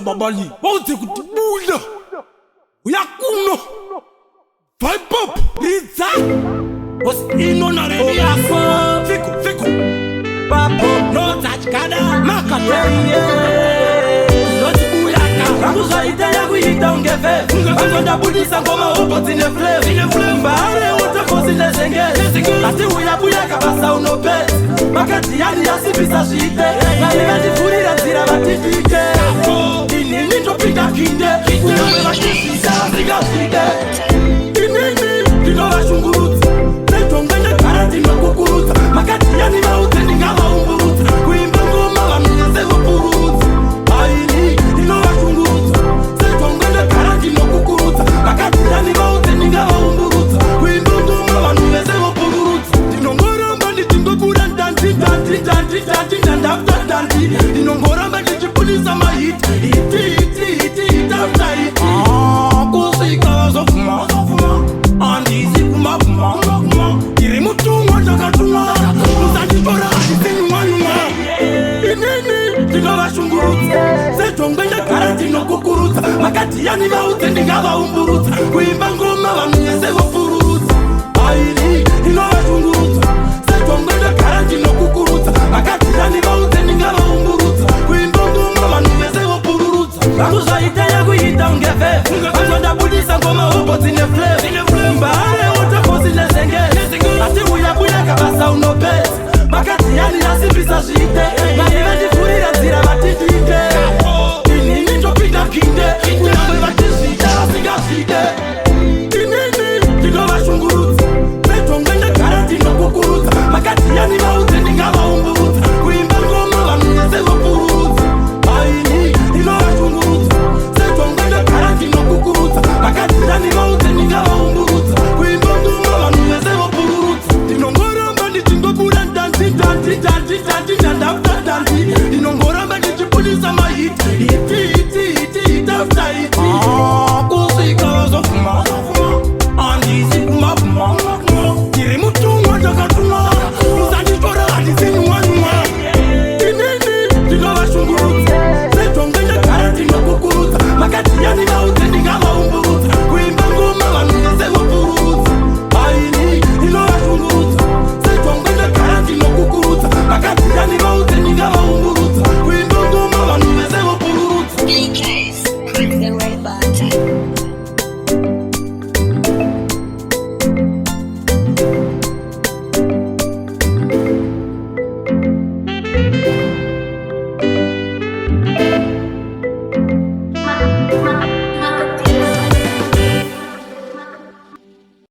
babali wauze kuti buda uyakuno vibe up lidza was inona ready yako fiku papo no tachkada makateye not buyaka akuzaita yakuita ungefe ungefanza budisa ngoma upo zine flame mbare utakozile zengeze ati uyabuyaka basa unopezi makati yani yasipisa shite na yevadifurira nzira vatitike inini topika kinde unombe vatishika zikashike inini ndinova shungurudza netongende karati nokukurudza makati yani vauze ndingavaumburudza kuimba ngoma vanuyese vopurudza aini ndinova shungurudza netongende karati nokukurudza makati yani vauze ndingavaumburudza kuimba ngoma vanuyese vopurudza ndinongoramba nditingobuda ndanti ndinongoramba ndichipudisa mahiti hiti after hiti kusika vazovuma andizi kumavuma iri mutumwa takatumwa musanditora asisenyumwanyumwa inini ndinovashungurudza setongwende gara ndinokukurudza makati yani vauze ndingavaumburudza kuimba ngoma vanhu vese vopururudza aini ndinovashungurudza setongwende gara ndinokukurudza makati yani vauze ndingavaumburudza kuimba ngoma vanhu vese vopururudza vakuzvaita yakuita ungefe ungekazondabudisa ngoma upo dzine flame mbare utakozine zengeze asi uyabuyaka basa unopezi makati yani yasimbisa zvite naye vandifurira nzira vatitike inini topinda kinde kunyange vatizvita vasingazvite inini ndinovashungurudza netongwende gara ndinokukurudza makati yani vauze ndingavaumburudza kuimba ngoma vanhu vese vopururudza aini ndinovashungurudza netongwende gara ndinokukurudza makati yani vauze ndingavaumburudza kuimba ngoma vanhu vese vopururudza ndinongoramba ndichingobuda ndanti ndinongoramba ndichipudisa mahiti